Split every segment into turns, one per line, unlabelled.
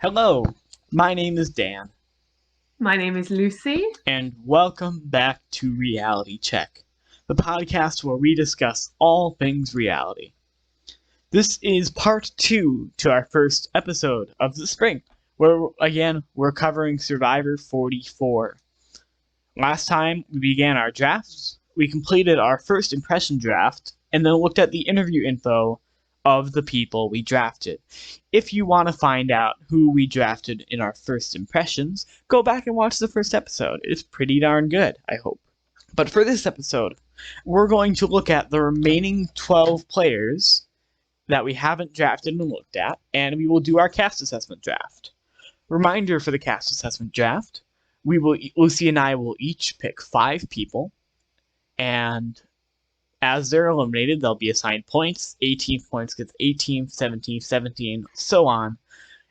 Hello, my name is Dan,
My name is Lucy.
and welcome back to Reality Check, the podcast where we discuss all things reality. This is part 2 to our first episode of the spring, where, again, we're covering Survivor 44. Last time we began our drafts, we completed our first impression draft, and then looked at the interview info of the people we drafted. If you want to find out who we drafted in our first impressions, go back and watch the first episode. It's pretty darn good, I hope. But for this episode, we're going to look at the remaining 12 players that we haven't drafted and looked at, and we will do our cast assessment draft. Reminder for the cast assessment draft, Lucy and I will each pick 5 people, and as they're eliminated, they'll be assigned points. 18 points gets 18, 17, 17, so on.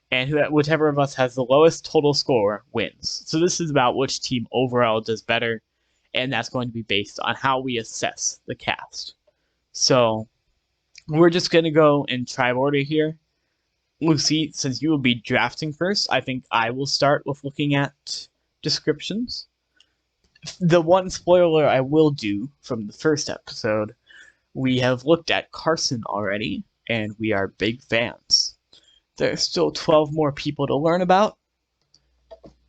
And whichever of us has the lowest total score wins. So this is about which team overall does better, and that's going to be based on how we assess the cast. So we're just going to go in tribe order here. Lucy, since you will be drafting first, I think I will start with looking at descriptions. The one spoiler I will do from the first episode, we have looked at Carson already, and we are big fans. There's still 12 more people to learn about,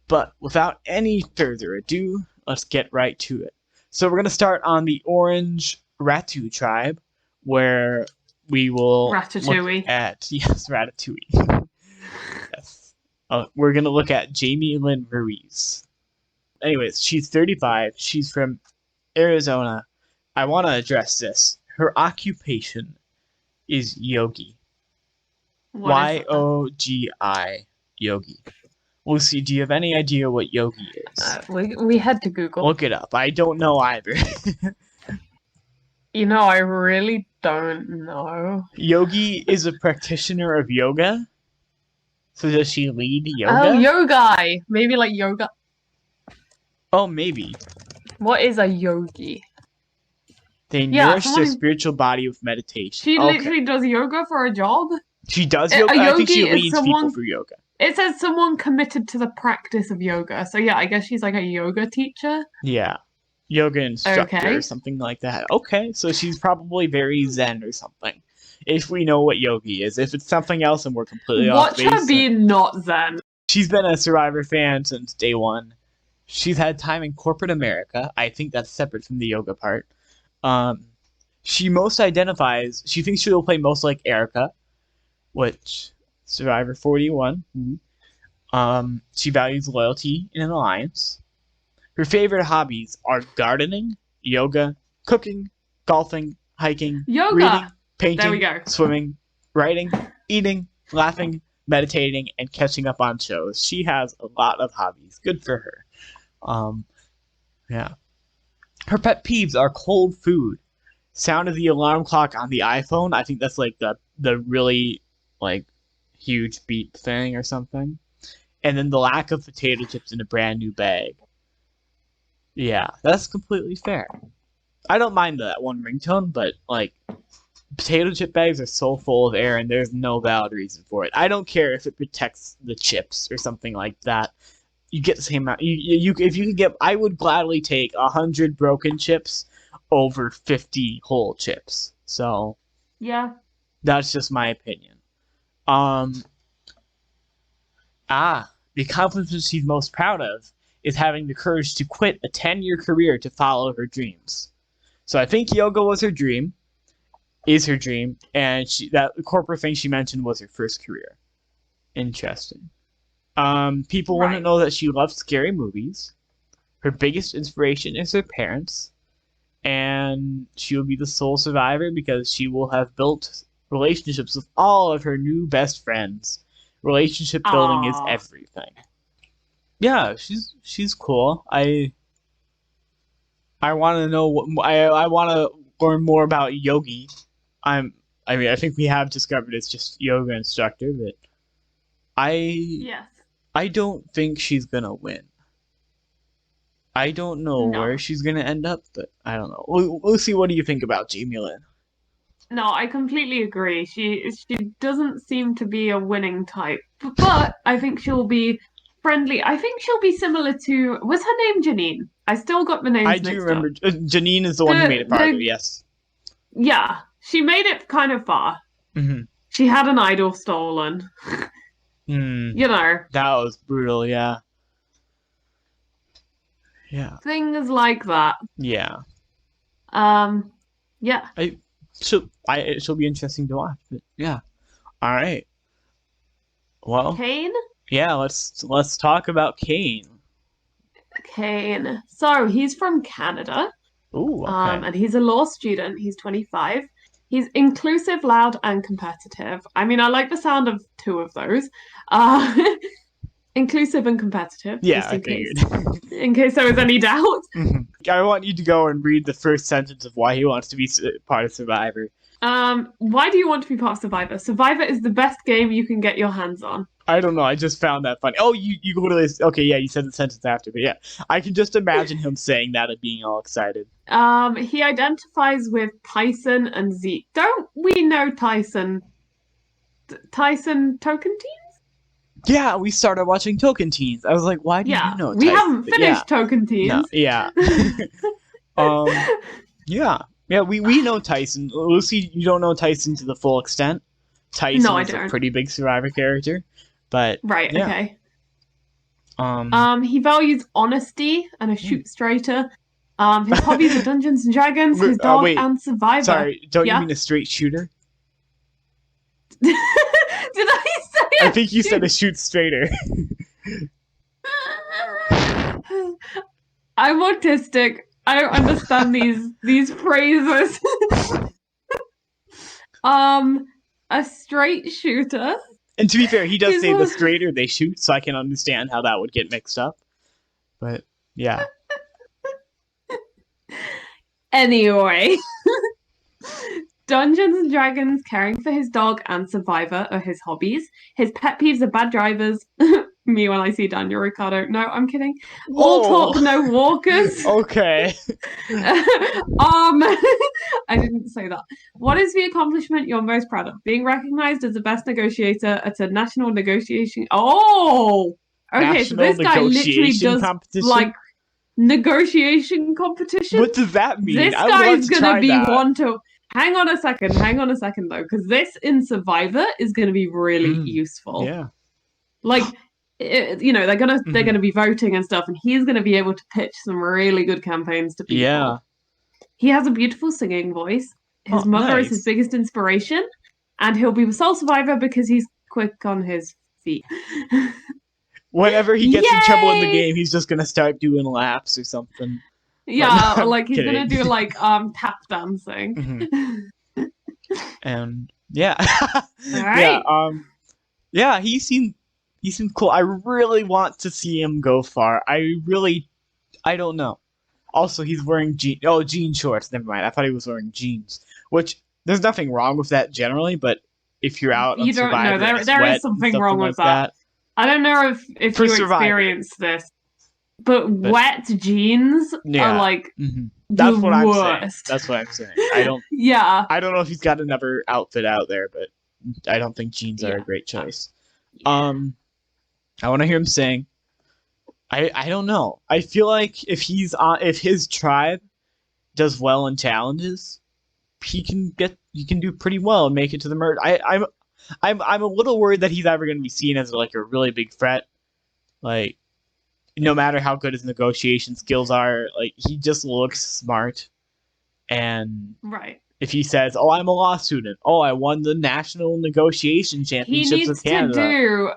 but without any further ado, let's get right to it. So we're going to start on the Orange Ratu tribe, where we will
Ratatouille.
look at, yes, Ratatouille. Yes. We're going to look at Jamie Lynn Ruiz. Anyways, she's 35. She's from Arizona. I want to address this. Her occupation is yogi. Y-O-G-I, yogi. Lucy, do you have any idea what yogi is?
We had to Google.
Look it up. I don't know either.
I really don't know.
Yogi is a practitioner of yoga. So does she lead yoga?
Oh, yogi! Maybe like yoga.
Oh, maybe.
What is a yogi?
They nourish their spiritual body with meditation.
She literally does yoga for a job?
She does yoga? I think she leads people through yoga.
It says someone committed to the practice of yoga. So yeah, I guess she's like a yoga teacher?
Yeah. Yoga instructor or something like that. Okay, so she's probably very zen or something. If we know what yogi is. If it's something else and we're completely off base.
Watch her be not zen.
She's been a Survivor fan since day one. She's had time in corporate America. I think that's separate from the yoga part. She thinks she will play most like Erica, which, Survivor 41. She values loyalty in an alliance. Her favorite hobbies are gardening, yoga, cooking, golfing, hiking, reading, painting, swimming, writing, eating, laughing, meditating, and catching up on shows. She has a lot of hobbies. Good for her. Yeah. Her pet peeves are cold food, sound of the alarm clock on the iPhone. I think that's like the really like huge beep thing or something. And then the lack of potato chips in a brand new bag. Yeah, that's completely fair. I don't mind that one ringtone, but like potato chip bags are so full of air and there's no valid reason for it. I don't care if it protects the chips or something like that. You get the same amount. If you can get, I would gladly take 100 broken chips over 50 whole chips. So
yeah,
that's just my opinion. The accomplishment she's most proud of is having the courage to quit a 10-year career to follow her dreams. So I think yoga was her dream, is her dream, and that corporate thing she mentioned was her first career. Interesting. People want to know that she loves scary movies. Her biggest inspiration is her parents. And she will be the sole survivor because she will have built relationships with all of her new best friends. Relationship building is everything. Yeah, she's cool. I want to know I want to learn more about Yogi. I think we have discovered it's just yoga instructor, but I don't think she's gonna win. I don't know where she's gonna end up, but I don't know. Lucy, what do you think about Jamie Lynn?
No, I completely agree. She doesn't seem to be a winning type, but I think she'll be friendly. I think she'll be similar to, was her name Janine? I still got the
I
names
do
mixed up.
remember Janine is the one who made
The
it farther.
the
Yes.
yeah, she made it kind of far.
Hmm.
She had an idol stolen.
Hmm.
You know,
That was brutal. Yeah. Yeah.
things like that.
Yeah.
Um, yeah.
She'll be interesting to watch. But yeah. All right. Well,
Kane?
yeah. Let's talk about Kane.
Kane. So he's from Canada.
Ooh. Okay.
And he's a law student. He's 25. He's inclusive, loud, and competitive. I mean, I like the sound of two of those. Uh, inclusive and competitive,
Yeah,
just
I figured.
in case there was any doubt.
Mhm. I want you to go and read the first sentence of why he wants to be part of Survivor.
Why do you want to be part of Survivor? Survivor is the best game you can get your hands on.
I don't know. I just found that funny. Oh, you literally okay? Yeah, you said the sentence after, but yeah, I can just imagine him saying that and being all excited.
He identifies with Tyson and Zeke. Don't we know Tyson? Tyson Tocantins?
Yeah, we started watching Token Teens. I was like, why do you
Yeah,
know
we
Tyson?
haven't
But yeah,
finished Tocantins.
no, yeah, um, yeah, yeah. We know Tyson. Lucy, you don't know Tyson to the full extent. Tyson
No, I
is a
don't.
pretty big Survivor character, but
Right,
yeah,
okay.
um,
He values honesty and a
hmm.
shoot straighter. His hobbies are Dungeons and Dragons, his dog,
Wait,
and Survivor.
sorry, don't you
Yeah?
mean a straight shooter?
Did I
I
say
think you said a
it?
shoot straighter.
I'm autistic. I don't understand these phrases. Um, a straight shooter.
And to be fair, he does
He's
say the
a-
straighter they shoot, so I can understand how that would get mixed up. But yeah.
Anyway. Dungeons and Dragons, caring for his dog, and Survivor are his hobbies. His pet peeves are bad drivers. Me when I see Daniel Ricciardo. No, I'm kidding. All
Whoa.
talk, no walkers.
Okay.
I didn't say that. What is the accomplishment you're most proud of? Being recognized as the best negotiator at a national negotiation. Oh, okay. So
National
this guy literally
negotiation
does
competition.
like negotiation competition.
What does that mean?
This
I
guy's
want to
gonna
try
be
that.
one to. Hang on a second though, because this in Survivor is gonna be really useful.
Yeah.
Like, they're gonna be voting and stuff, and he's gonna be able to pitch some really good campaigns to people.
Yeah.
He has a beautiful singing voice. His mother is his
Nice.
biggest inspiration, and he'll be the sole survivor because he's quick on his feet.
Whenever he gets in trouble in the
Yay!
game, he's just gonna start doing laps or something.
Yeah,
no,
or like he's gonna
kidding.
do like tap dancing.
Mhm. And yeah.
Alright.
Yeah, he seemed cool. I really want to see him go far. I don't know. Also, he's wearing jean shorts. Never mind. I thought he was wearing jeans, which there's nothing wrong with that generally, but if you're out on
You don't know.
Survivor and it's
There
wet
is something
and
wrong
like
with that. I don't know if
For
you
Survivor.
experienced this, but wet jeans
Yeah.
are like
That's
the
what I'm saying.
worst.
That's what I'm saying. I don't
Yeah.
know if he's got another outfit out there, but I don't think jeans are a great choice.
Yeah.
I want to hear him sing. I don't know. I feel like if his tribe does well in challenges, he can do pretty well and make it to the merge. I'm a little worried that he's ever going to be seen as like a really big threat. Like, no matter how good his negotiation skills are, like he just looks smart. And
Right.
if he says, "Oh, I'm a law student. Oh, I won the national negotiation
He
championships
needs
with
to
Canada."
do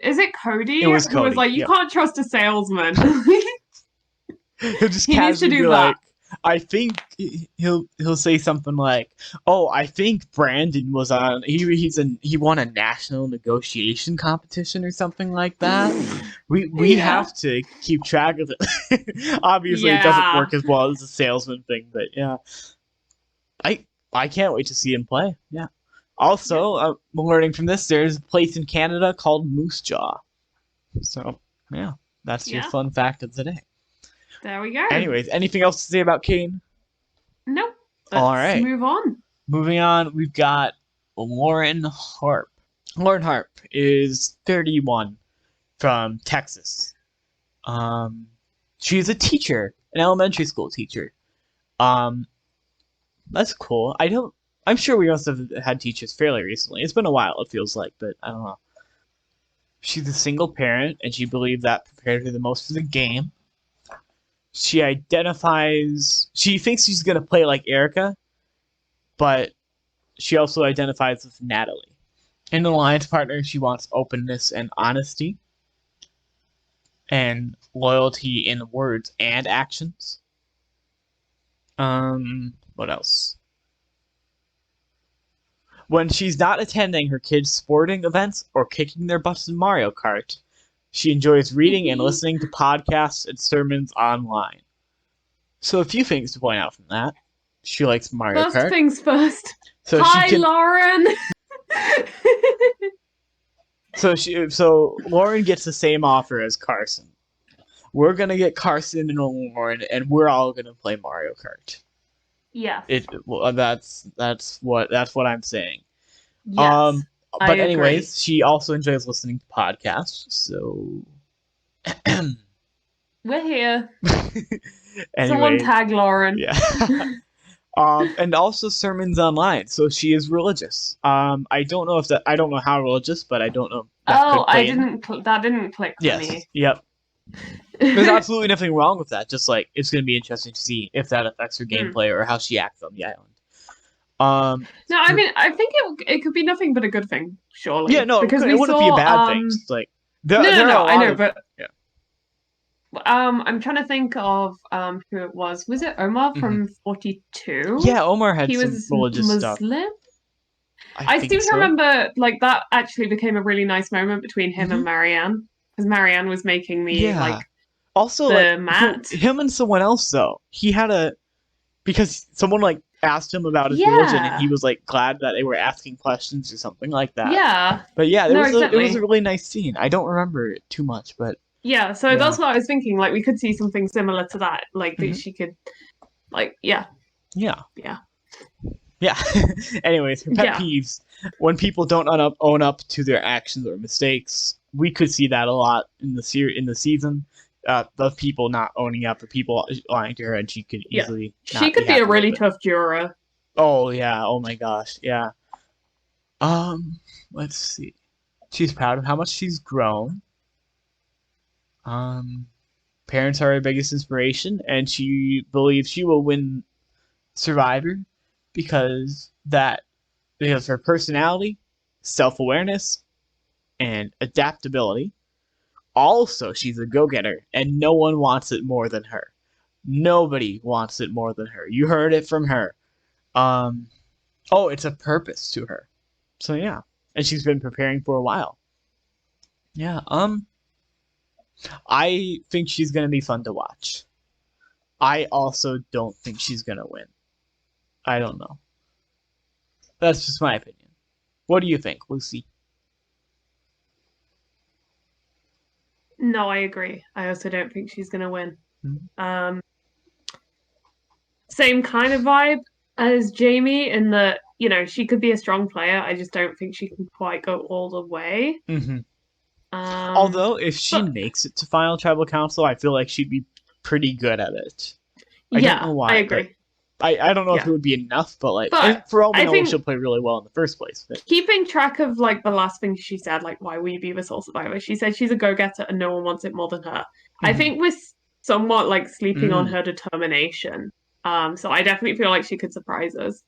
is it Cody?
It was
Who was
Cody,
like, you
yep.
can't trust a salesman.
He'll just
He needs to
casually
do
be
that.
like, I think he'll say something like, "Oh, I think Brandon was on he won a national negotiation competition or something like that. We
Yeah.
have to keep track of it." Obviously, it doesn't work as well as the salesman thing, but yeah, I can't wait to see him play. Yeah. Also, I'm learning from this. There's a place in Canada called Moose Jaw. So yeah, that's your
Yeah.
fun fact of the day.
There we go.
Anyways, anything else to say about Kane?
Nope.
All
Let's
right.
move on.
Moving on, we've got Lauren Harp. Lauren Harp is 31 from Texas. She's a teacher, an elementary school teacher. That's cool. I'm sure we must have had teachers fairly recently. It's been a while, it feels like, but I don't know. She's a single parent, and she believes that prepared her the most for the game. She thinks she's going to play like Erica, but she also identifies with Natalie. In the alliance partner, she wants openness and honesty, and loyalty in words and actions. What else? When she's not attending her kids' sporting events or kicking their butts in Mario Kart, she enjoys reading and listening to podcasts and sermons online. So a few things to point out from that. She likes Mario Kart.
First things first.
So
Hi, Lauren!
So Lauren gets the same offer as Carson. We're gonna get Carson and Lauren, and we're all gonna play Mario Kart.
Yeah.
That's what I'm saying.
Yes,
but anyways, she also enjoys listening to podcasts. So
we're here.
anyway,
Someone tag Lauren.
Yeah. And also sermons online. So she is religious. I don't know how religious, but I don't know.
That didn't click for me.
Yep. There's absolutely nothing wrong with that. Just like it's going to be interesting to see if that affects her gameplay or how she acts on the island.
No, I mean, I think it could be nothing but a good thing, surely.
Yeah, no,
because
it wouldn't be a bad thing. It's like
no, I know, but
yeah.
I'm trying to think of who it was. Was it Omar from 42?
Yeah, Omar had some religious
Muslim
stuff.
I seem to remember like that actually became a really nice moment between him and Marianne, because Marianne was making me like
also
the mat.
Him and someone else though. He had because someone like asked him about his religion, and he was like glad that they were asking questions or something like that.
Yeah.
But yeah, it was a really nice scene. I don't remember it too much, but
yeah. So that's what I was thinking. Like we could see something similar to that. Like that she could, like Yeah.
Anyways, her pet peeves: when people don't own up to their actions or mistakes. We could see that a lot in the season. Of people not owning up, or people lying to her, and she could easily.
She could be a really tough juror.
Oh yeah! Oh my gosh! Yeah. Let's see. She's proud of how much she's grown. Parents are her biggest inspiration, and she believes she will win Survivor because of her personality, self-awareness, and adaptability. Also, she's a go-getter, and no one wants it more than her. Nobody wants it more than her. You heard it from her. It's a purpose to her. So yeah, and she's been preparing for a while. Yeah. I think she's gonna be fun to watch. I also don't think she's gonna win. I don't know. That's just my opinion. What do you think, Lucy?
No, I agree. I also don't think she's going to win.
Mm-hmm.
Same kind of vibe as Jamie in that, she could be a strong player. I just don't think she can quite go all the way.
Mm-hmm. Although, if she makes it to Final Tribal Council, I feel like she'd be pretty good at it. I don't know why.
I agree.
I don't know if it would be enough, but for all we know, she'll play really well in the first place. But
keeping track of like the last thing she said, like why will you be the sole survivor? She said she's a go-getter and no one wants it more than her. Mm-hmm. I think we're somewhat like sleeping on her determination. So I definitely feel like she could surprise us.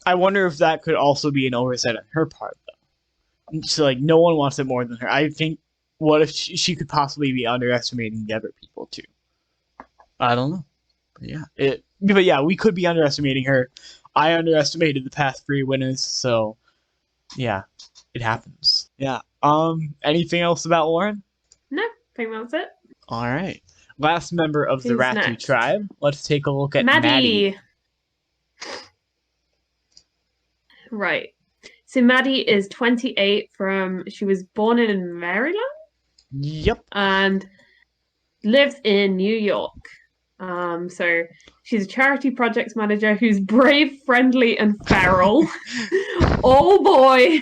I wonder if that could also be an oversight on her part, though. So like no one wants it more than her. I think what if she could possibly be underestimating the other people too? I don't know. But yeah, we could be underestimating her. I underestimated the past 3 winners, so yeah, it happens. Yeah. Anything else about Lauren?
No, I think that's it.
All right. Last member of the Ratu tribe. Let's take a look at Maddie.
Right. So Maddie is 28 she was born in Maryland?
Yep.
And lives in New York. So she's a charity projects manager who's brave, friendly, and feral. Oh boy.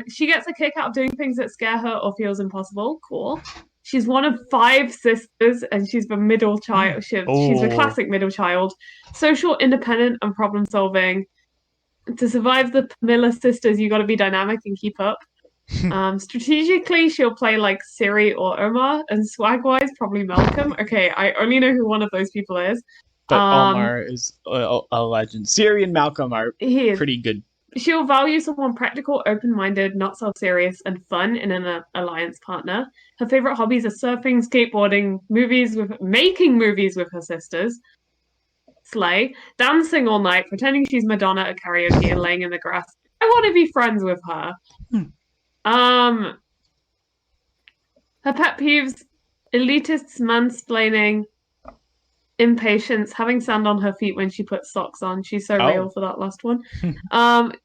She gets a kick out of doing things that scare her or feels impossible. Cool. She's one of 5 sisters, and she's the middle child. She's the
Oh.
classic middle child. Social, independent, and problem solving. To survive the Miller sisters, you got to be dynamic and keep up. Strategically, she'll play like Siri or Omar, and swag-wise, probably Malcolm. Okay, I only know who one of those people is.
But Omar is a legend. Siri and Malcolm are
He is.
pretty good.
She'll value someone practical, open-minded, not self-serious, and fun in an alliance partner. Her favorite hobbies are surfing, skateboarding, making movies with her sisters, slay, dancing all night, pretending she's Madonna at karaoke, and laying in the grass. I want to be friends with her. Her pet peeves: elitists, mansplaining, impatience, having sand on her feet when she puts socks on. She's so real for that last one.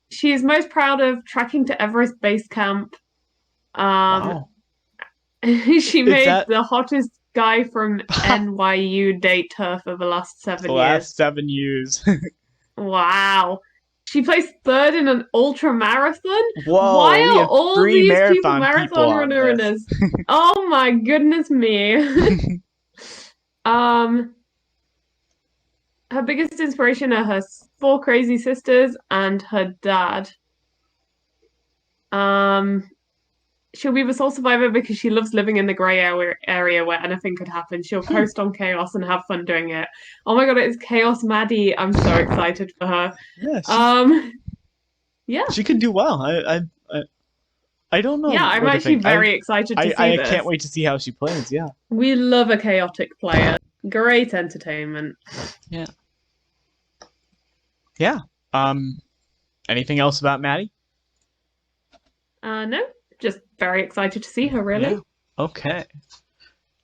She's most proud of tracking to Everest Base Camp.
Wow.
She made the hottest guy from NYU date her for the last 7 years.
The last 7 years.
Wow. She placed 3rd in an ultra marathon.
Whoa!
Why are all these people marathon runners? Oh my goodness me. Her biggest inspiration are her 4 crazy sisters and her dad. She'll be the sole survivor because she loves living in the grey area where anything could happen. She'll coast on chaos and have fun doing it. Oh my god, it's Chaos Maddie. I'm so excited for her.
Yeah, she can do well. I don't know.
Yeah, I'm actually very excited to see
this.
I
can't wait to see how she plays. Yeah,
we love a chaotic player. Great entertainment.
Yeah. Anything else about Maddie?
No. Just very excited to see her, really.
Yeah. Okay.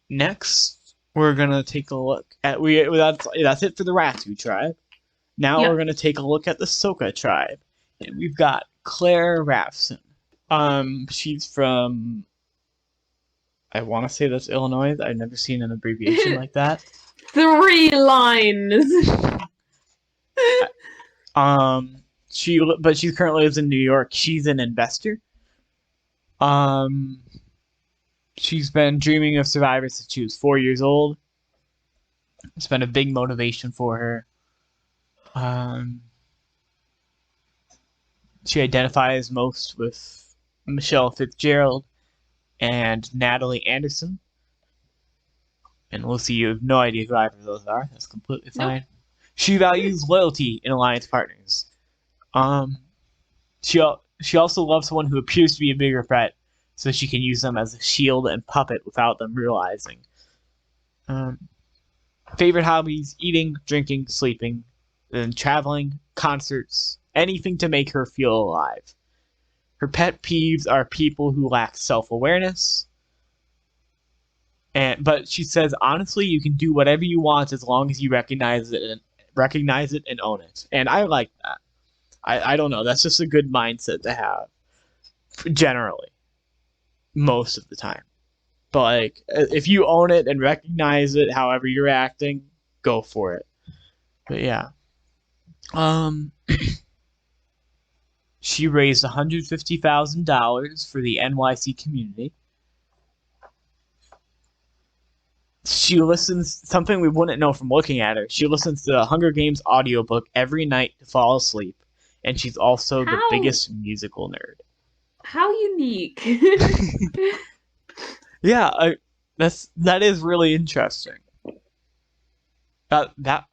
Next, we're gonna take a look at that's it for the Ratu tribe. Now we're gonna take a look at the Soka tribe, and we've got Claire Rafson. She's from, I want to say that's Illinois. I've never seen an abbreviation like that.
3 lines.
She currently lives in New York. She's an investor. She's been dreaming of Survivor since she was 4 years old. It's been a big motivation for her. She identifies most with Michelle Fitzgerald and Natalie Anderson. And Lucy, you have no idea who either of those are. That's completely fine. Nope. She values loyalty in alliance partners. She also loves someone who appears to be a bigger threat, so she can use them as a shield and puppet without them realizing. Favorite hobbies: eating, drinking, sleeping, then traveling, concerts, anything to make her feel alive. Her pet peeves are people who lack self-awareness. But she says, honestly, you can do whatever you want as long as you recognize it and own it. And I like that. I don't know. That's just a good mindset to have, generally, most of the time. But like, if you own it and recognize it, however you're acting, go for it. But yeah, she raised $150,000 for the NYC community. She listens, something we wouldn't know from looking at her. She listens to the Hunger Games audiobook every night to fall asleep. And she's also the biggest musical nerd.
How unique.
Yeah, that is really interesting. I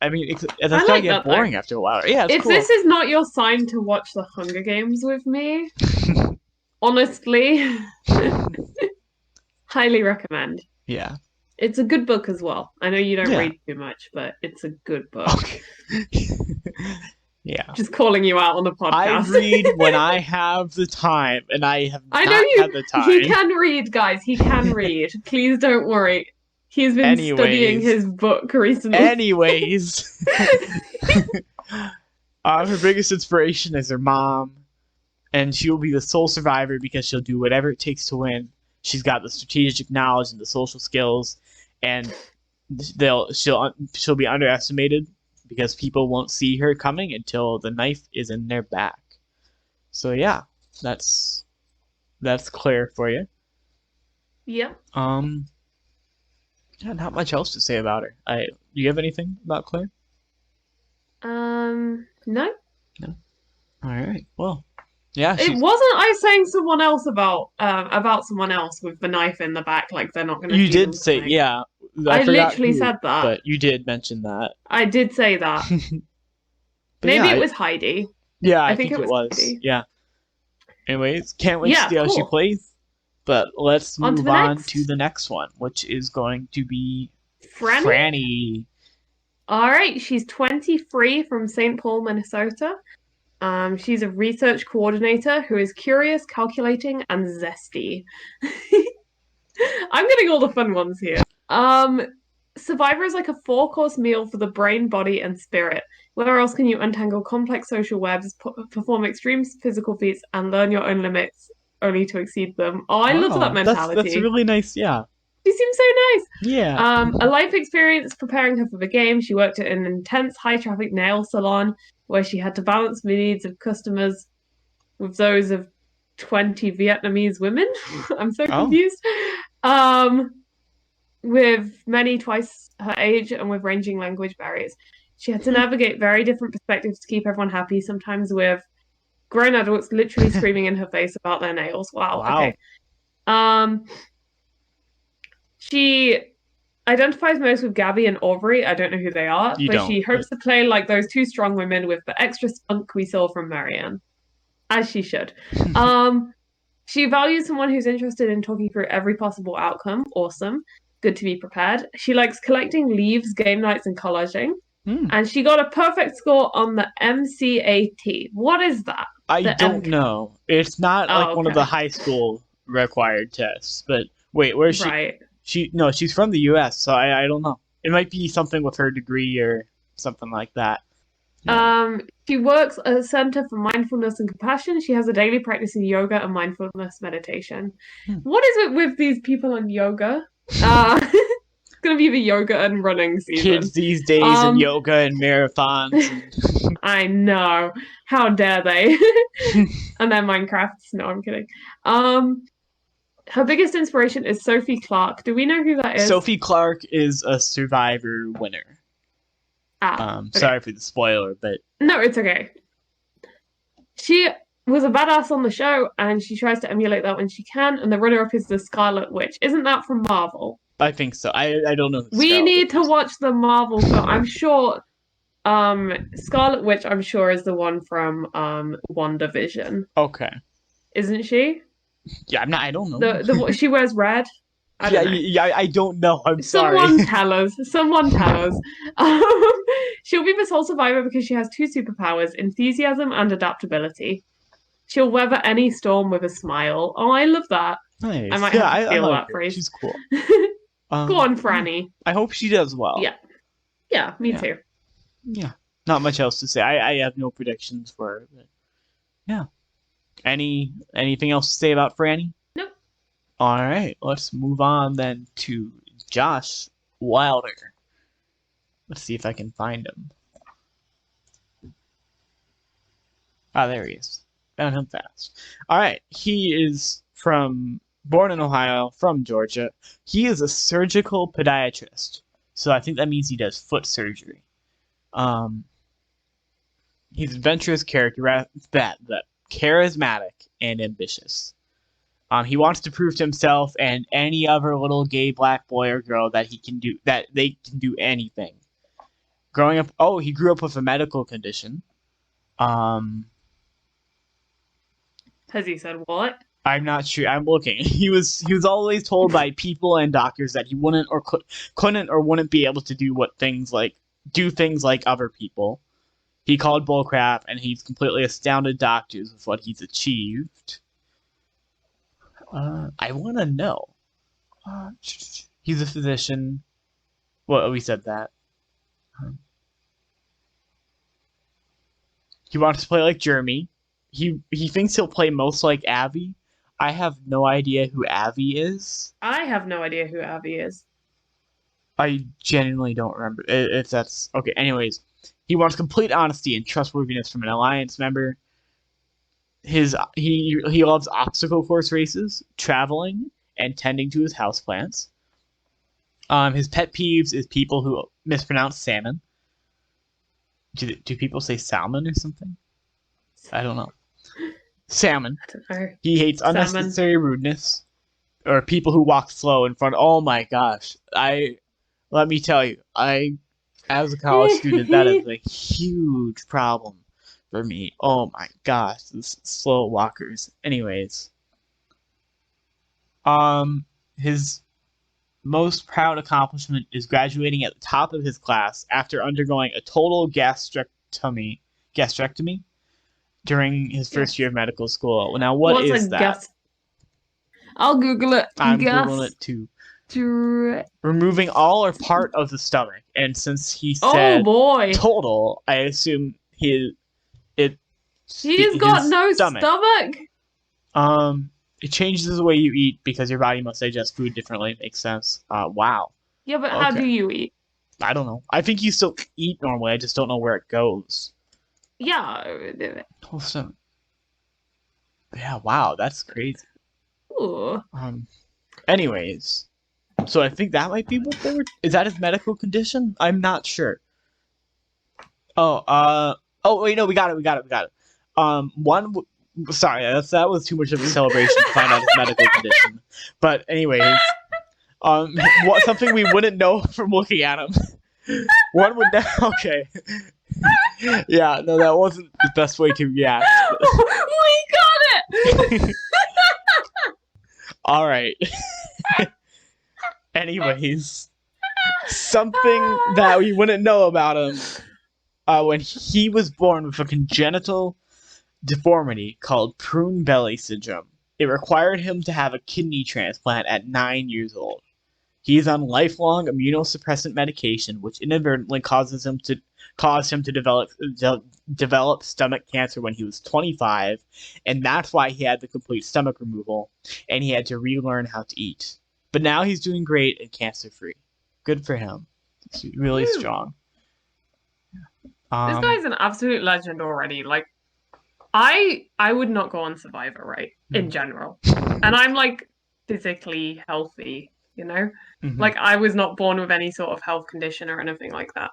mean, that's gonna get boring after a while. Yeah,
if this is not your sign to watch the Hunger Games with me, honestly, highly recommend.
Yeah.
It's a good book as well. I know you don't read too much, but it's a good book.
Okay. Yeah.
Just calling you out on the podcast.
I read when I have the time, and I have not had the time.
He can read, guys. He can read. Please don't worry. He's been studying his book recently.
Anyways. Her biggest inspiration is her mom, and she will be the sole survivor because she'll do whatever it takes to win. She's got the strategic knowledge and the social skills, and she'll be underestimated because people won't see her coming until the knife is in their back. So yeah, that's Claire for you.
Yep.
Yeah, not much else to say about her. Do you have anything about Claire?
No.
No. All right. Well, yeah.
It wasn't I saying someone else about someone else with the knife in the back, like they're not going to.
You did say, yeah.
I
forgot
literally
who,
said that.
But you did mention that.
I did say that. Maybe it was Heidi.
Yeah, I think it was. Heidi. Yeah. Anyways, can't wait to see how she plays. But let's move on to the next one, which is going to be Franny.
All right, she's 23 from St. Paul, Minnesota. She's a research coordinator who is curious, calculating, and zesty. I'm getting all the fun ones here. Survivor is like a 4-course meal for the brain, body, and spirit. Where else can you untangle complex social webs, perform extreme physical feats, and learn your own limits only to exceed them? Oh, I love that mentality.
That's really nice, yeah.
She seems so nice.
Yeah.
A life experience preparing her for the game. She worked at an intense high-traffic nail salon where she had to balance the needs of customers with those of 20 Vietnamese women. I'm so confused. With many twice her age and with ranging language barriers. She had to navigate very different perspectives to keep everyone happy, sometimes with grown adults literally screaming in her face about their nails. Wow. Okay. She identifies most with Gabby and Aubrey. I don't know who they are, she hopes to play like those two strong women with the extra spunk we saw from Marianne, as she should. She values someone who's interested in talking through every possible outcome. Awesome. Good to be prepared. She likes collecting leaves, game nights, and collaging. And she got a perfect score on the MCAT. What is that?
I don't know. It's not like one of the high school required tests. But wait, where is she?
Right.
She's from the U.S., so I don't know. It might be something with her degree or something like that.
Yeah. She works at a center for mindfulness and compassion. She has a daily practice in yoga and mindfulness meditation. What is it with these people on yoga? It's gonna be the yoga and running season.
Kids these days in yoga and marathons.
I know. How dare they? And their Minecrafts. No, I'm kidding. Her biggest inspiration is Sophie Clark. Do we know who that is?
Sophie Clark is a Survivor winner. Okay. Sorry for the spoiler, but
no, it's okay. She was a badass on the show, and she tries to emulate that when she can. And the runner-up is the Scarlet Witch. Isn't that from Marvel?
I think so. I don't know.
We need to watch the Marvel film. I'm sure. Scarlet Witch, I'm sure, is the one from WandaVision.
Okay.
Isn't she?
Yeah, I'm not. I don't know.
She wears red.
I don't know. I'm sorry.
Someone tell us. She'll be the sole survivor because she has 2 superpowers: enthusiasm and adaptability. She'll weather any storm with a smile. Oh, I love that.
Nice.
I might have to steal that phrase.
She's cool.
Go on, Franny.
I hope she does well.
Yeah, me too.
Yeah, not much else to say. I have no predictions for her. But yeah. Anything else to say about Franny?
Nope.
All right, let's move on then to Josh Wilder. Let's see if I can find him. Ah, there he is. Found him fast. All right, he is born in Ohio, from Georgia. He is a surgical podiatrist, so I think that means he does foot surgery. He's adventurous character, charismatic and ambitious. He wants to prove to himself and any other little gay black boy or girl that they can do anything. Growing up, he grew up with a medical condition.
Has he said what?
I'm not sure. I'm looking. He was always told by people and doctors that he wouldn't or couldn't or wouldn't be able to do things like other people. He called bullcrap, and he's completely astounded doctors with what he's achieved. I want to know. He's a physician. Well, we said that. He wants to play like Jeremy. He thinks he'll play most like Abby. I have no idea who Abby is.
I have no idea who Abby is.
I genuinely don't remember if that's okay. Anyways, he wants complete honesty and trustworthiness from an alliance member. He loves obstacle course races, traveling, and tending to his houseplants. His pet peeves is people who mispronounce salmon. Do people say salmon or something? I don't know. Salmon.
I don't know.
He hates
Salmon.
unnecessary rudeness or people who walk slow in front. Oh my gosh. Let me tell you, as a college student, that is a huge problem for me. Oh my gosh, this slow walkers. Anyways, his most proud accomplishment is graduating at the top of his class after undergoing a total gastrectomy during his first year of medical school. Now, what is that?
I'll Google it.
I'm Googling it too. Removing all or part of the stomach, and since he said total, I assume he's
got no stomach.
It changes the way you eat because your body must digest food differently. Makes sense. Wow.
Yeah, but how do you eat?
I don't know. I think you still eat normally. I just don't know where it goes.
Yeah.
Whole stomach. Yeah. Wow. That's crazy.
Ooh.
Anyways, so I think that might be what they were. Is that his medical condition? I'm not sure. Oh. Wait. No. We got it. Sorry, that was too much of a celebration to find out his medical condition. But anyways, something we wouldn't know from looking at him. One would know. Okay. Yeah, no, that wasn't the best way to react.
We got it.
All right. Anyways, something that we wouldn't know about him. When he was born with a congenital deformity called prune belly syndrome. It required him to have a kidney transplant at 9 years old. He is on lifelong immunosuppressant medication, which inadvertently caused him to develop stomach cancer when he was 25, and that's why he had the complete stomach removal, and he had to relearn how to eat. But now he's doing great and cancer-free. Good for him. He's really strong.
This guy's an absolute legend already. Like, I would not go on Survivor, right? In general. And I'm like physically healthy, you know?
Mm-hmm.
Like, I was not born with any sort of health condition or anything like that.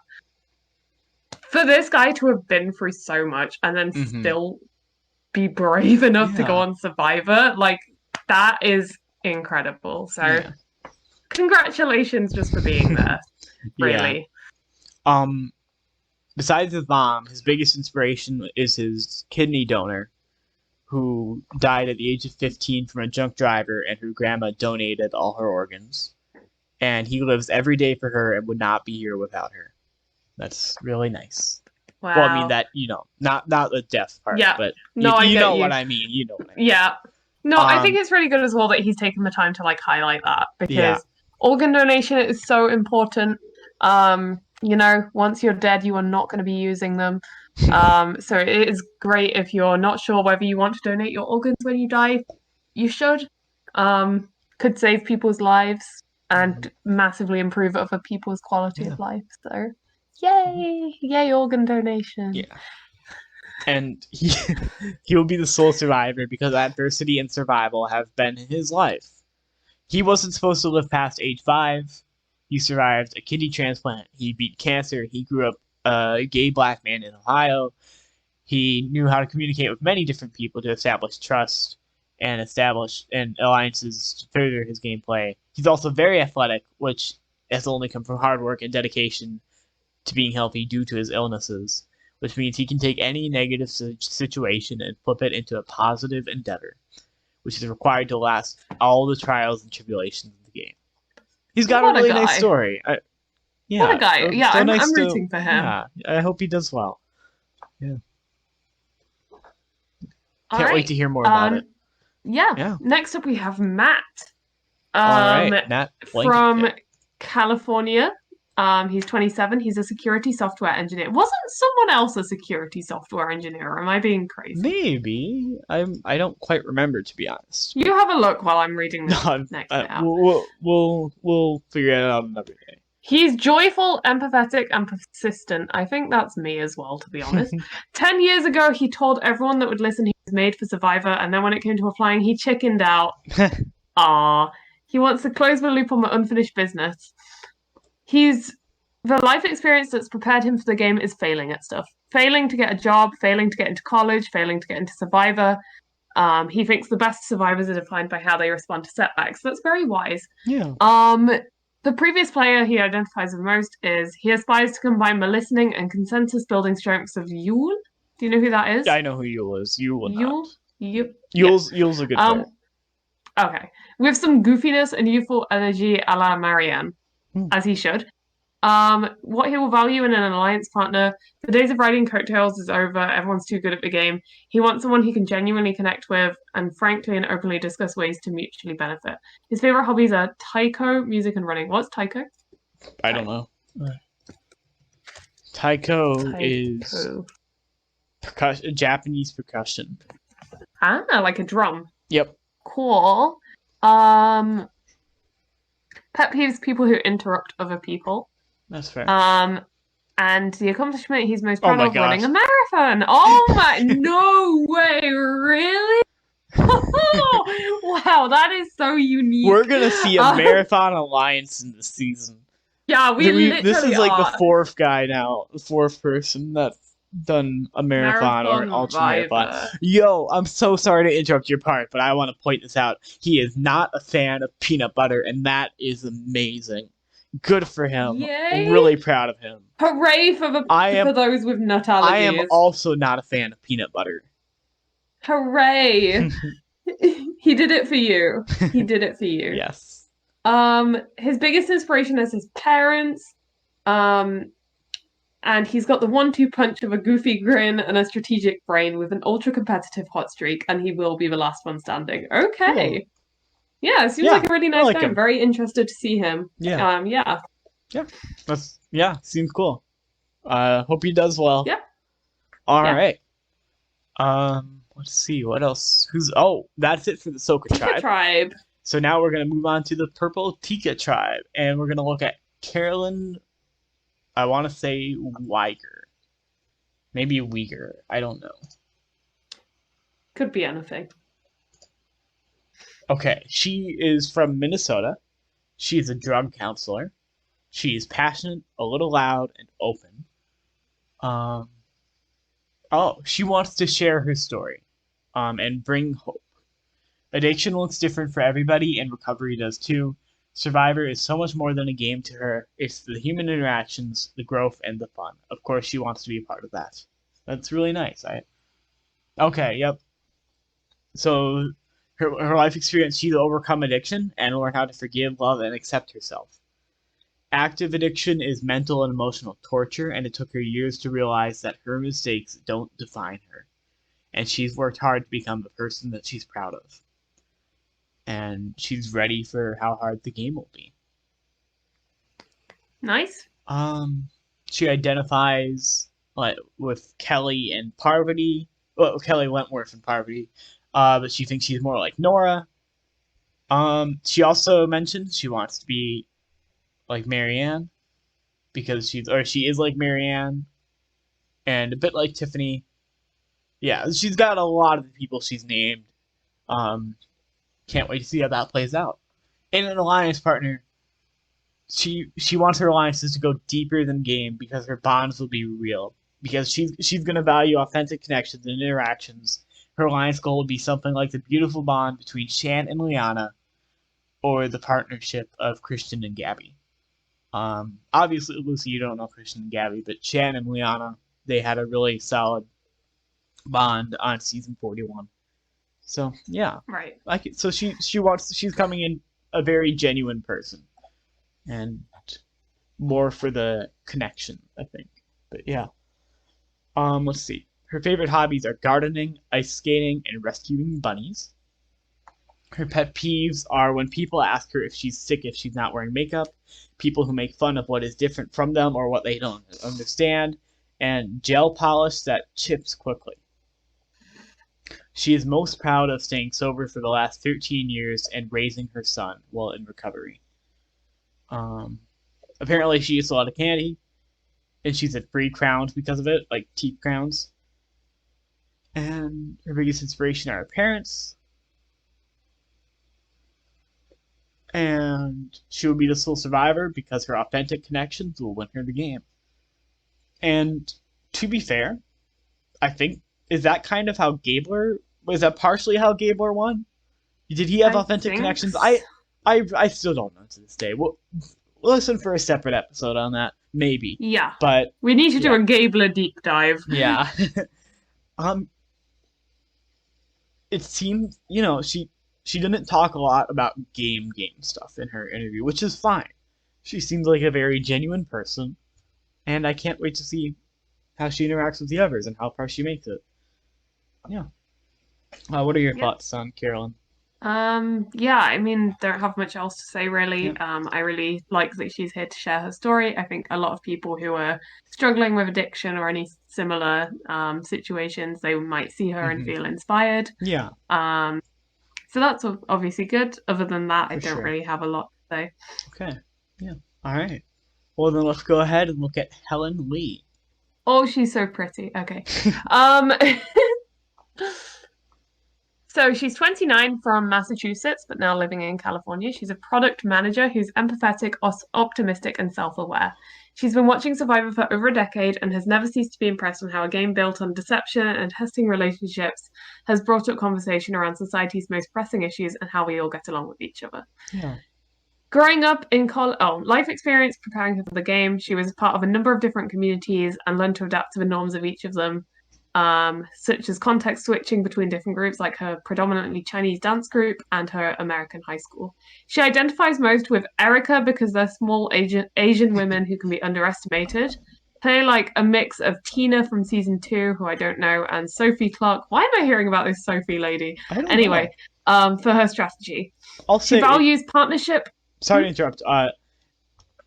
For this guy to have been through so much and then still be brave enough to go on Survivor, like, that is incredible. So congratulations just for being there. Really.
Besides his mom, his biggest inspiration is his kidney donor, who died at the age of 15 from a drunk driver, and her grandma donated all her organs. And he lives every day for her and would not be here without her. That's really nice.
Wow.
Well, I mean that, not the death part, but you know what I mean. You know what I mean.
Yeah. No, I think it's really good as well that he's taken the time to like highlight that, because organ donation is so important. Once you're dead, you are not going to be using them. So it is great if you're not sure whether you want to donate your organs when you die. You should. Could save people's lives and massively improve other people's quality of life. So, yay organ donation.
Yeah. And he will be the sole survivor because adversity and survival have been his life. He wasn't supposed to live past age 5. He survived a kidney transplant. He beat cancer. He grew up a gay black man in Ohio. He knew how to communicate with many different people to establish trust and alliances to further his gameplay. He's also very athletic, which has only come from hard work and dedication to being healthy due to his illnesses, which means he can take any negative situation and flip it into a positive endeavor, which is required to last all the trials and tribulations of the game. He's got a really nice story.
What a guy. Yeah, I'm rooting for him.
Yeah, I hope he does well. Yeah.
Can't
wait to hear more about it.
Yeah. Next up we have Matt.
All right, Matt
from California. He's 27. He's a security software engineer. Wasn't someone else a security software engineer? Or am I being crazy?
Maybe. I don't quite remember, to be honest.
You have a look while I'm reading this next out.
We'll figure it out another day.
He's joyful, empathetic, and persistent. I think that's me as well, to be honest. 10 years ago, he told everyone that would listen he was made for Survivor, and then when it came to applying, he chickened out. Ah, he wants to close the loop on the unfinished business. The life experience that's prepared him for the game is failing at stuff. Failing to get a job, failing to get into college, failing to get into Survivor. He thinks the best survivors are defined by how they respond to setbacks. That's very wise.
Yeah.
The previous player he identifies with most is he aspires to combine the listening and consensus building strengths of Yule. Do you know who that is?
I know who Yule is. You will not.
Yule's
a good player.
Okay. With some goofiness and youthful energy a la Marianne, as he should. What he will value in an alliance partner, the days of riding coattails is over, everyone's too good at the game. He wants someone he can genuinely connect with and frankly and openly discuss ways to mutually benefit. His favorite hobbies are taiko, music, and running. What's taiko?
I don't know. Taiko is Japanese percussion.
Ah, like a drum.
Yep.
Cool. Pet peeves, people who interrupt other people.
That's fair.
And the accomplishment he's most proud of, winning a marathon. Oh my, no way, really? Wow, that is so unique.
We're gonna see a marathon alliance in this season.
Yeah, we literally
this is like the fourth guy now, the fourth person that's done a marathon or an ultra marathon. Yo, I'm so sorry to interrupt your part, but I want to point this out. He is not a fan of peanut butter, and that is amazing. Good for him.
Yay.
I'm really proud of him.
Hooray for those with nut allergies. I
am also not a fan of peanut butter.
Hooray. He did it for you. He did it for you.
Yes.
His biggest inspiration is his parents. And he's got the 1-2 punch of a goofy grin and a strategic brain with an ultra-competitive hot streak, and he will be the last one standing. Okay. Cool. Yeah, seems like a really nice guy. I'm very interested to see him.
Yeah.
Yeah.
Seems cool. Hope he does well.
Yeah.
All right. Let's see, what else? That's it for the Soka tribe. So now we're going to move on to the Purple Tika tribe, and we're going to look at Carolyn, I want to say Weiger. Maybe Uyghur. I don't know.
Could be anything.
Okay, she is from Minnesota. She is a drug counselor. She is passionate, a little loud, and open. She wants to share her story, and bring hope. Addiction looks different for everybody, and recovery does too. Survivor is so much more than a game to her. It's the human interactions, the growth, and the fun. Of course, she wants to be a part of that. That's really nice. Okay, yep. So her life experience, she's overcome addiction and learn how to forgive, love, and accept herself. Active addiction is mental and emotional torture, and it took her years to realize that her mistakes don't define her. And she's worked hard to become the person that she's proud of. And she's ready for how hard the game will be.
Nice.
She identifies with Kelly and Parvati. Well, Kelly Wentworth and Parvati. But she thinks she's more like Nora. She also mentioned she wants to be like Marianne, because she is like Marianne, and a bit like Tiffany. Yeah, she's got a lot of the people she's named. Can't wait to see how that plays out. In an alliance partner, she wants her alliances to go deeper than game because her bonds will be real. Because she's gonna value authentic connections and interactions. Her alliance goal would be something like the beautiful bond between Shan and Liana, or the partnership of Christian and Gabby. Obviously, Lucy, you don't know Christian and Gabby, but Shan and Liana, they had a really solid bond on season 41. So yeah,
right.
So she's coming in a very genuine person, and more for the connection, I think. But yeah, let's see. Her favorite hobbies are gardening, ice skating, and rescuing bunnies. Her pet peeves are when people ask her if she's sick if she's not wearing makeup, people who make fun of what is different from them or what they don't understand, and gel polish that chips quickly. She is most proud of staying sober for the last 13 years and raising her son while in recovery. Apparently, she eats a lot of candy, and she's had free crowns because of it, like teeth crowns. And her biggest inspiration are her parents. And she will be the sole survivor because her authentic connections will win her the game. And to be fair, I think, is that kind of how Gabler, was that partially how Gabler won? Did he have
I
authentic
think
connections? I still don't know to this day. We'll listen for a separate episode on that, maybe.
Yeah.
But
We need to do
yeah.
a Gabler deep dive.
Yeah. um, it seemed, she didn't talk a lot about game stuff in her interview, which is fine. She seemed like a very genuine person, and I can't wait to see how she interacts with the others and how far she makes it. Yeah. What are your
Yeah.
thoughts on Carolyn?
Yeah, I mean, don't have much else to say really.
Yeah.
I really like that she's here to share her story. I think a lot of people who are struggling with addiction or any similar situations, they might see her and
Mhm.
feel inspired.
Yeah,
So that's obviously good. Other than that, I
for
don't
sure.
really have a lot to say.
Okay. Yeah. All right. Well, then let's go ahead and look at Helen Lee.
Oh, she's so pretty. Okay. Um, So she's 29 from Massachusetts, but now living in California. She's a product manager who's empathetic, optimistic, and self-aware. She's been watching Survivor for over a decade and has never ceased to be impressed on how a game built on deception and testing relationships has brought up conversation around society's most pressing issues and how we all get along with each other.
Yeah.
Growing up in life experience preparing her for the game, she was part of a number of different communities and learned to adapt to the norms of each of them, such as context switching between different groups, like her predominantly Chinese dance group and her American high school. She identifies most with Erica because they're small Asian women who can be underestimated. Play like a mix of Tina from season 2, who I don't know, and Sophie Clark. Why am I hearing about this Sophie lady?
I don't
Anyway,
know.
for her strategy.
I'll
She
say.
values partnership.
Sorry to interrupt.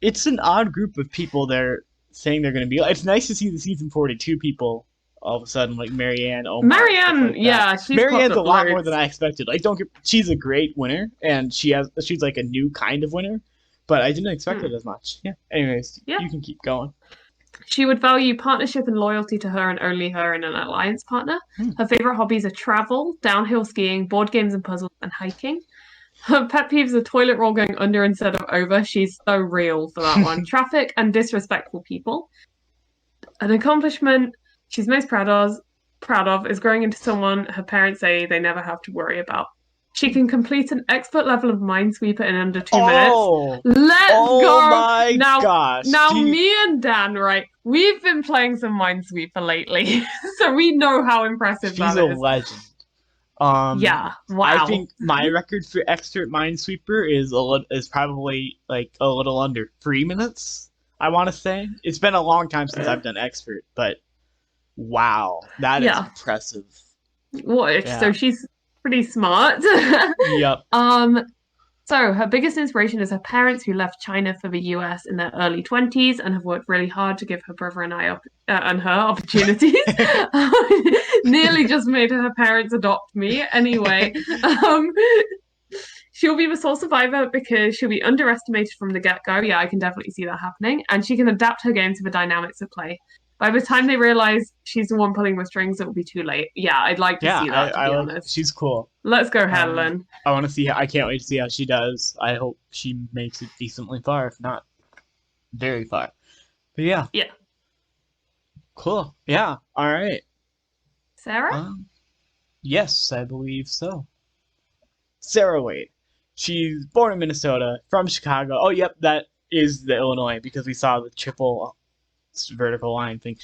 It's an odd group of people they're saying they're going to be. It's nice to see the season 42 people all of a sudden, like Marianne, Omar.
Marianne,
like
yeah, she's
Marianne's a
popped up
lot more
loads.
than I expected. Like, she's a great winner, and she's like a new kind of winner, but I didn't expect it as much. Yeah. Anyways,
Yeah.
you can keep going.
She would value partnership and loyalty to her and only her and an alliance partner. Her favorite hobbies are travel, downhill skiing, board games and puzzles, and hiking. Her pet peeves are toilet roll going under instead of over. She's so real for that one. Traffic and disrespectful people. An accomplishment she's most proud of is growing into someone her parents say they never have to worry about. She can complete an expert level of Minesweeper in under 2 minutes. Let's go!
My gosh.
Now me and Dan, right, we've been playing some Minesweeper lately, so we know how impressive that is.
She's a legend.
Yeah, wow.
I think my record for expert Minesweeper is probably like a little under 3 minutes. I want to say it's been a long time since I've done expert, but wow, that is impressive.
What?
Yeah.
So she's pretty smart.
Yep.
So her biggest inspiration is her parents, who left China for the US in their early 20s and have worked really hard to give her brother and her opportunities. Nearly just made her parents adopt me. Anyway, she'll be the sole survivor because she'll be underestimated from the get-go. Yeah, I can definitely see that happening. And she can adapt her game to the dynamics of play. By the time they realize she's the one pulling the strings, it will be too late. Yeah, I'd like to see that, to be honest.
She's cool.
Let's go, Helen.
I want to see. I can't wait to see how she does. I hope she makes it decently far, if not very far. But yeah.
Yeah.
Cool. Yeah. All right.
Sarah?
Yes, I believe so. Sarah Wade. She's born in Minnesota, from Chicago. Oh, yep, that is the Illinois, because we saw the triple vertical line thing.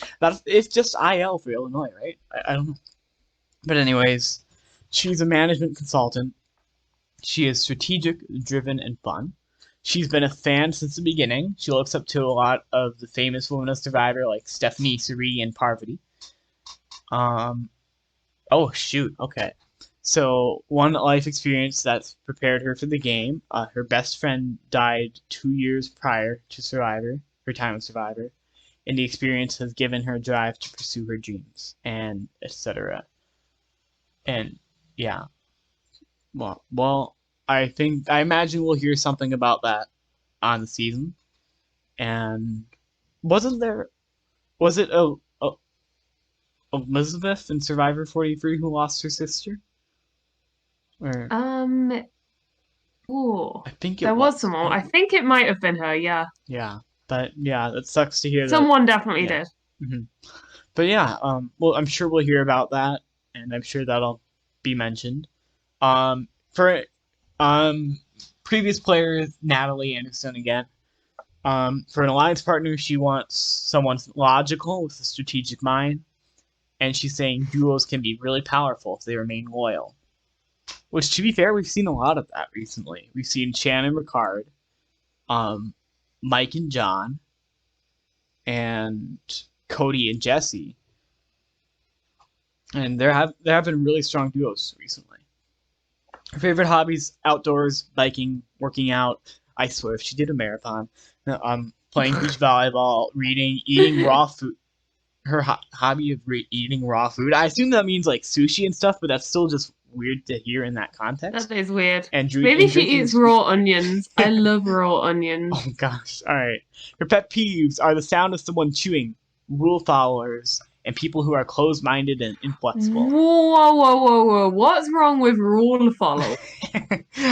It's just IL for Illinois, right? I don't know. But anyways, she's a management consultant. She is strategic, driven, and fun. She's been a fan since the beginning. She looks up to a lot of the famous women of Survivor, like Stephanie, Suri, and Parvati. Oh, shoot. Okay. So, one life experience that's prepared her for the game. Her best friend died 2 years prior to Survivor, her time of Survivor. And the experience has given her drive to pursue her dreams, and etc. And, yeah. Well, I imagine we'll hear something about that on the season. And wasn't there? Was it Elizabeth in Survivor 43 who lost her sister? Or
Oh,
I think it
there was
was.
someone. I think it might have been her. Yeah,
Yeah, but yeah, that sucks to hear that.
someone definitely
Yeah.
did.
hmm But yeah, well, I'm sure we'll hear about that, and I'm sure that'll be mentioned. For previous player Natalie Anderson again. For an alliance partner, she wants someone logical with a strategic mind, and she's saying duos can be really powerful if they remain loyal. Which, to be fair, we've seen a lot of that recently. We've seen Shannon Ricard, um, Mike and John, and Cody and Jesse, and there have been really strong duos recently. Her favorite hobbies: outdoors, biking, working out. I swear, if she did a marathon, playing beach volleyball, reading, eating raw food. Her hobby of eating raw food. I assume that means like sushi and stuff, but that's still just weird to hear in that context.
That is weird.
And
Maybe she eats raw onions. I love raw onions.
Oh gosh! All right. Her pet peeves are the sound of someone chewing, rule followers, and people who are closed-minded and inflexible.
Whoa! What's wrong with rule follow?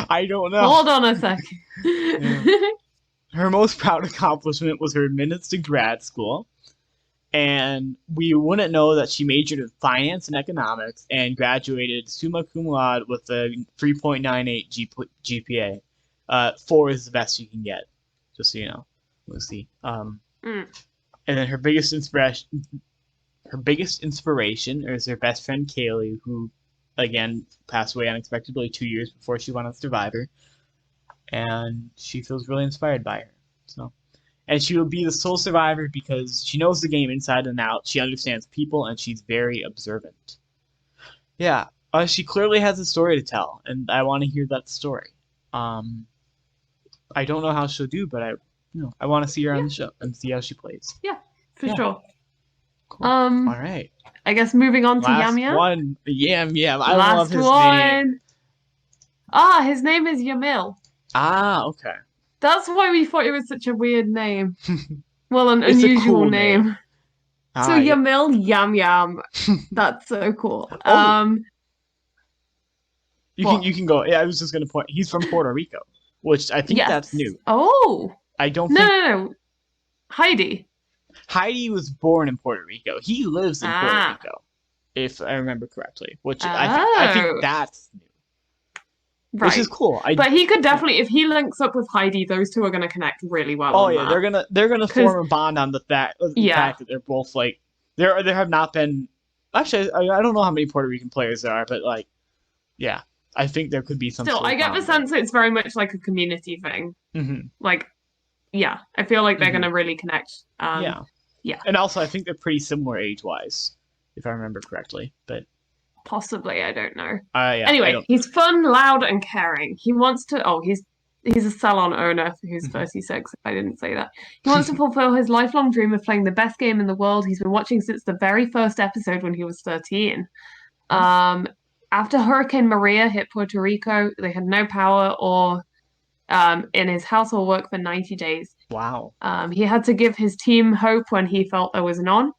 I don't know.
Hold on a second.
Yeah. Her most proud accomplishment was her admittance to grad school. And we wouldn't know that she majored in finance and economics and graduated summa cum laude with a 3.98 GPA. 4 is the best you can get, just so you know. Let's see. And then her biggest inspiration is her best friend Kaylee, who, again, passed away unexpectedly 2 years before she went on Survivor. And she feels really inspired by her. So. And she will be the sole survivor because she knows the game inside and out. She understands people, and she's very observant. Yeah, she clearly has a story to tell, and I want to hear that story. I don't know how she'll do, but I want to see her on the show and see how she plays.
Yeah, for sure.
Cool. All right.
I guess moving on to Yam Yam.
Last one, Yam Yam. I
Last
love his
one.
name.
His name is Yamil.
Okay.
That's why we thought it was such a weird name. Well, an
It's
unusual
a cool
name. So Yamil Yam Yam. That's so cool.
You can go. Yeah, I was just gonna point. He's from Puerto Rico, which I think that's new.
Oh.
I don't.
No. Heidi.
Heidi was born in Puerto Rico. He lives in Puerto Rico, if I remember correctly. Which I think that's new. Right. Which is cool.
But he could definitely, if he links up with Heidi, those two are going to connect really well.
Oh yeah, they're gonna form a bond on the fact that they're both like there have not been. Actually, I don't know how many Puerto Rican players there are, but like, yeah, I think there could be some.
Still, I get the sense it's very much like a community thing.
Mm-hmm.
Like, yeah, I feel like they're going to really connect.
Yeah. And also, I think they're pretty similar age-wise, if I remember correctly. But
possibly, I don't know.
Yeah,
anyway, he's fun, loud, and caring. He wants to. Oh, he's a salon owner who's 36. If I didn't say that, he wants to fulfill his lifelong dream of playing the best game in the world. He's been watching since the very first episode when he was 13. After Hurricane Maria hit Puerto Rico, they had no power or in his house or work for 90 days.
Wow.
He had to give his team hope when he felt there was none.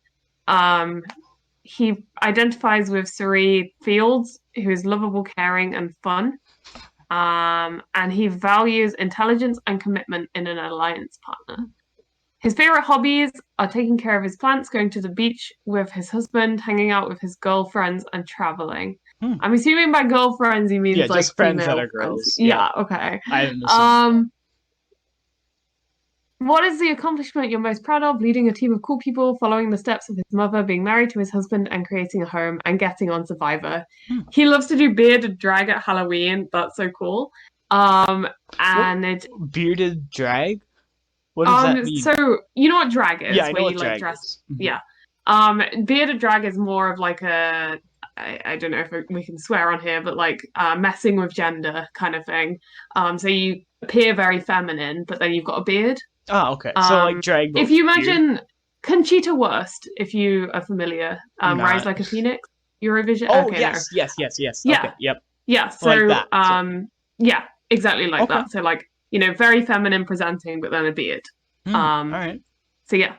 He identifies with Cirie Fields, who is lovable, caring, and fun. And he values intelligence and commitment in an alliance partner. His favorite hobbies are taking care of his plants, going to the beach with his husband, hanging out with his girlfriends, and traveling. I'm assuming by girlfriends he means like
just friends that are girls.
Yeah, okay.
I didn't assume.
What is the accomplishment you're most proud of? Leading a team of cool people, following the steps of his mother, being married to his husband, and creating a home, and getting on Survivor. He loves to do bearded drag at Halloween. That's so cool.
Bearded drag? What does that mean?
So you know what drag is?
Yeah, I know
where
what drag is. Mm-hmm.
Yeah. Bearded drag is more of like a I don't know if we can swear on here, but like messing with gender kind of thing. So you appear very feminine, but then you've got a beard.
Oh, okay. So like drag.
If you imagine Conchita Wurst, if you are familiar, Rise Like a Phoenix, Eurovision.
Oh,
okay,
yes. Yeah. Okay, yep.
Yeah. So like that, yeah, exactly like that. So like very feminine presenting, but then a beard.
All
Um,
right.
so yeah,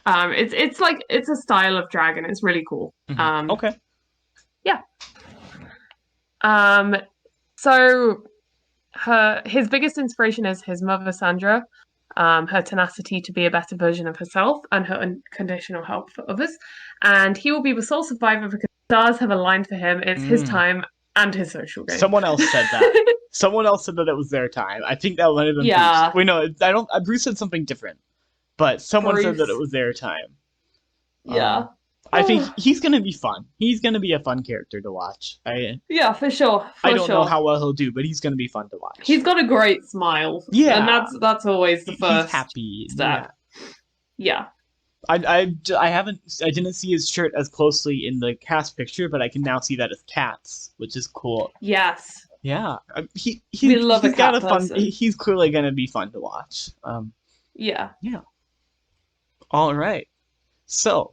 it's like it's a style of dragon. It's really cool.
Okay.
Yeah. So his biggest inspiration is his mother Sandra, her tenacity to be a better version of herself, and her unconditional help for others. And he will be the sole survivor because stars have aligned for him. It's his time and his social gain.
Someone else said that. Someone else said that it was their time. I think that might have been
Yeah.
Bruce. Wait, no, I don't. Bruce said something different, but someone said that
Bruce.
it was their time.
Yeah.
I think he's gonna be fun. He's gonna be a fun character to watch.
Yeah, for sure.
I don't know how well he'll do, but he's gonna be fun to watch.
He's got a great smile.
Yeah.
And that's always the first
He's happy.
step. Yeah.
I didn't see his shirt as closely in the cast picture, but I can now see that it's Cat's, which is cool.
Yes.
Yeah,
We love a
he's got
cat
a fun.
person.
He's clearly gonna be fun to watch.
Yeah.
All right, so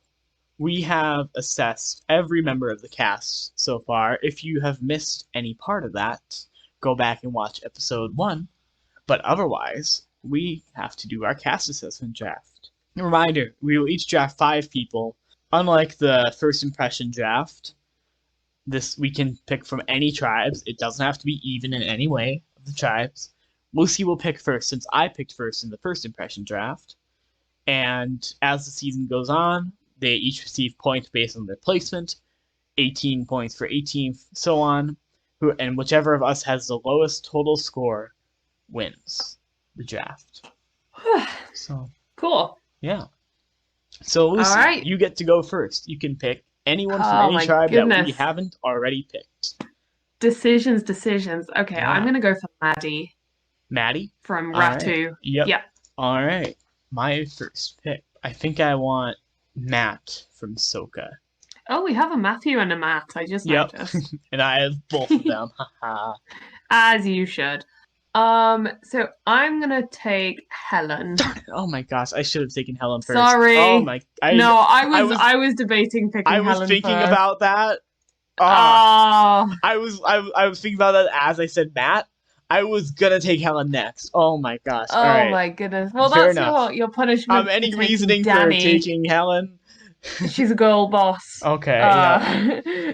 we have assessed every member of the cast so far. If you have missed any part of that, go back and watch episode 1. But otherwise, we have to do our cast assessment draft. A reminder, we will each draft 5 people. Unlike the first impression draft, we can pick from any tribes. It doesn't have to be even in any way of the tribes. Lucy will pick first since I picked first in the first impression draft. And as the season goes on, they each receive points based on their placement, 18 points for 18th, so on. And whichever of us has the lowest total score wins the draft. So
Cool.
yeah. So Lucy,
All right.
you get to go first. You can pick anyone from
Oh,
any
my
tribe that we
goodness.
haven't already picked.
Decisions. Okay,
Yeah.
I'm gonna go for Maddie
Maddie?
from
All right.
Ratu.
Yep.
Yeah.
All right. My first pick. I think I want Matt from Soka.
Oh, we have a Matthew and a Matt. I just
Yep.
noticed.
And I have both of them. Haha.
As you should. So I'm gonna take Helen.
Darn it. Oh my gosh. I should have taken Helen first.
Sorry.
Oh my.
No, I
was-
was debating picking
I was
Helen
thinking
first.
about that.
Oh,
I was thinking about that as I said Matt. I was gonna take Helen next. Oh my gosh.
oh
All right.
my goodness. Well,
Fair
that's your punishment.
Any
for taking
reasoning
Danny.
for taking Helen?
She's a girl boss.
Okay. Yeah.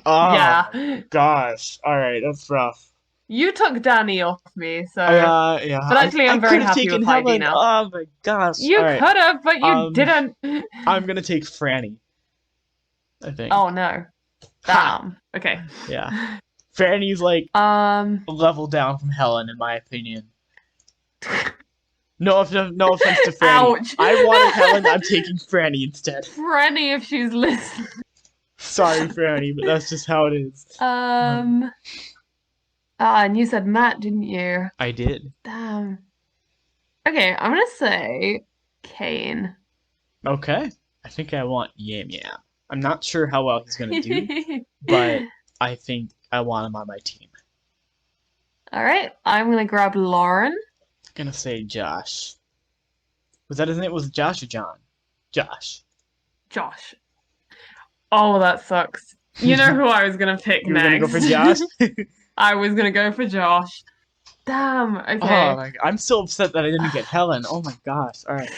Oh
Yeah.
gosh. All right. That's rough.
You took Danny off me, so
Yeah.
But actually, I'm very
could've
happy
taken
with Heidi
Helen.
now.
Oh my gosh.
you
All right.
could have, but you didn't.
I'm gonna take Franny. I think.
Oh no. Damn. Okay.
Yeah. Franny's like a level down from Helen, in my opinion. No offense to Franny.
Ouch.
I wanted Helen. I'm taking Franny instead.
Franny, if she's listening.
Sorry, Franny, but that's just how it is.
And you said Matt, didn't you?
I did.
Damn. Okay, I'm gonna say Kane.
Okay. I think I want Yam Yam. I'm not sure how well he's gonna do, but I think I want him on my team.
All right, I'm gonna grab Lauren.
I'm gonna say Josh. Was that his name? Was it Josh or John? Josh.
Josh. Oh, that sucks. You know who I was gonna pick
You were gonna
next.
go for Josh?
I was gonna go for Josh. Damn. Okay.
Oh my, I'm still upset that I didn't get Helen. Oh my gosh. All right.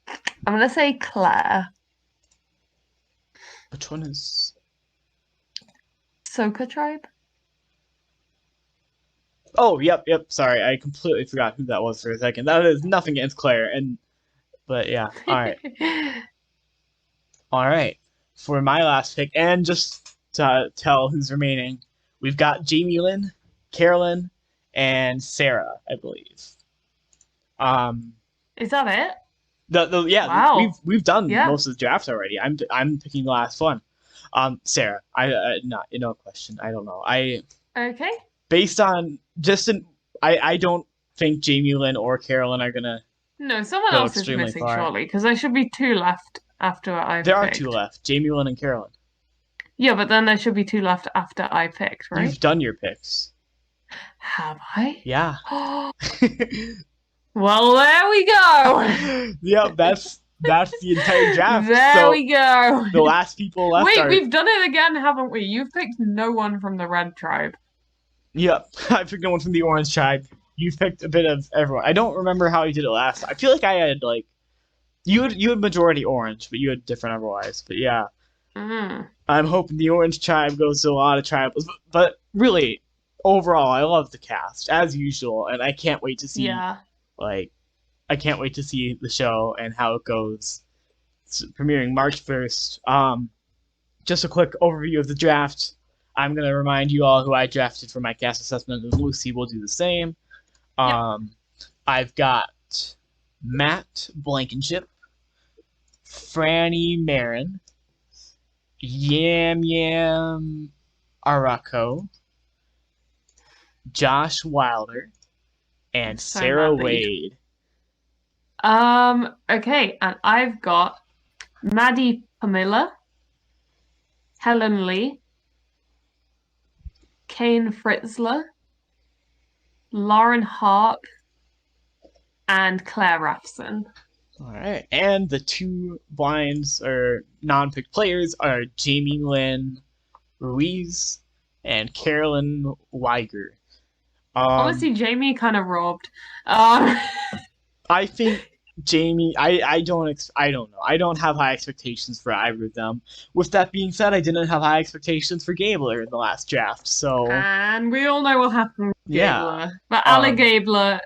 I'm gonna say Claire.
Which one is?
Soka tribe.
Oh, yep. Sorry, I completely forgot who that was for a second. That is nothing against Claire, but yeah. All right. For my last pick, and just to tell who's remaining, we've got Jamie Lynn, Carolyn, and Sarah, I believe.
Is that it?
Yeah.
Wow.
We've done
Yeah.
most of the drafts already. I'm picking the last one. Sarah. Not no question. I don't know.
Okay.
Based on I don't think Jamie Lynn or Carolyn are gonna.
No, someone
Go
else is
extremely
missing
far.
surely, because there should be 2 left after I
There are
picked.
2 left: Jamie Lynn and Carolyn.
Yeah, but then there should be 2 left after I picked, right?
You've done your picks.
Have I?
Yeah.
Well, there we go.
Yep. That's the entire draft.
There
so
we go.
the last people left
Wait,
are.
we've done it again, haven't we? You've picked no one from the red tribe.
Yep. I picked no one from the orange tribe. You picked a bit of everyone. I don't remember how you did it last. I feel like I had like you had majority orange, but you had different otherwise. But yeah,
Mm.
I'm hoping the orange tribe goes to a lot of tribals. But really, overall, I love the cast as usual, and I can't wait to see
Yeah.
like I can't wait to see the show and how it goes. It's premiering March 1st. Just a quick overview of the draft. I'm going to remind you all who I drafted for my cast assessment, and Lucy will do the same.
Yep.
I've got Matt Blankenship, Franny Marin, Yam Yam Araco, Josh Wilder, and
So
Sarah
Maddie.
Wade.
Okay, and I've got Maddie Pamela, Helen Lee, Kane Fritzler, Lauren Hart, and Claire Raffson.
All right, and the two blinds or non-picked players are Jamie Lynn Ruiz and Carolyn Weiger.
Honestly, Jamie kind of robbed. Um,
I think Jamie. I don't know. I don't have high expectations for either of them. With that being said, I didn't have high expectations for Gabler in the last draft. So
and we all know what happened with
yeah,
Gabler. But Alec Gabler,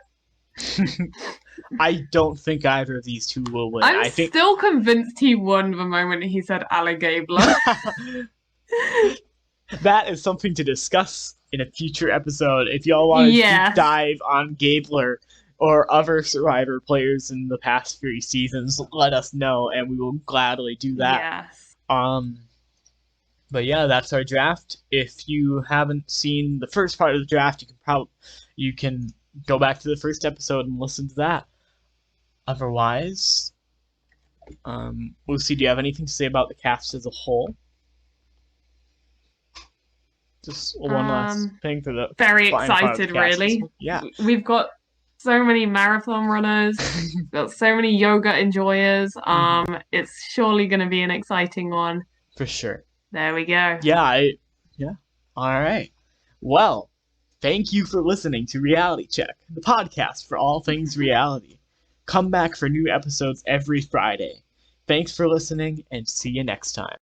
I don't think either of these two will win.
I'm
I think
still convinced he won the moment he said Alec Gabler.
that is something to discuss in a future episode. If y'all want to deep dive on Gabler or other Survivor players in the past 3 seasons, let us know, and we will gladly do that.
Yes.
But yeah, that's our draft. If you haven't seen the first part of the draft, you can go back to the first episode and listen to that. Otherwise, Lucy, do you have anything to say about the cast as a whole? Just one last thing for the
very excited, really.
Yeah,
we've got so many marathon runners, we've got so many yoga enjoyers. It's surely going to be an exciting one
for sure.
There we go.
Yeah. All right. Well, thank you for listening to Reality Check, the podcast for all things reality. Come back for new episodes every Friday. Thanks for listening, and see you next time.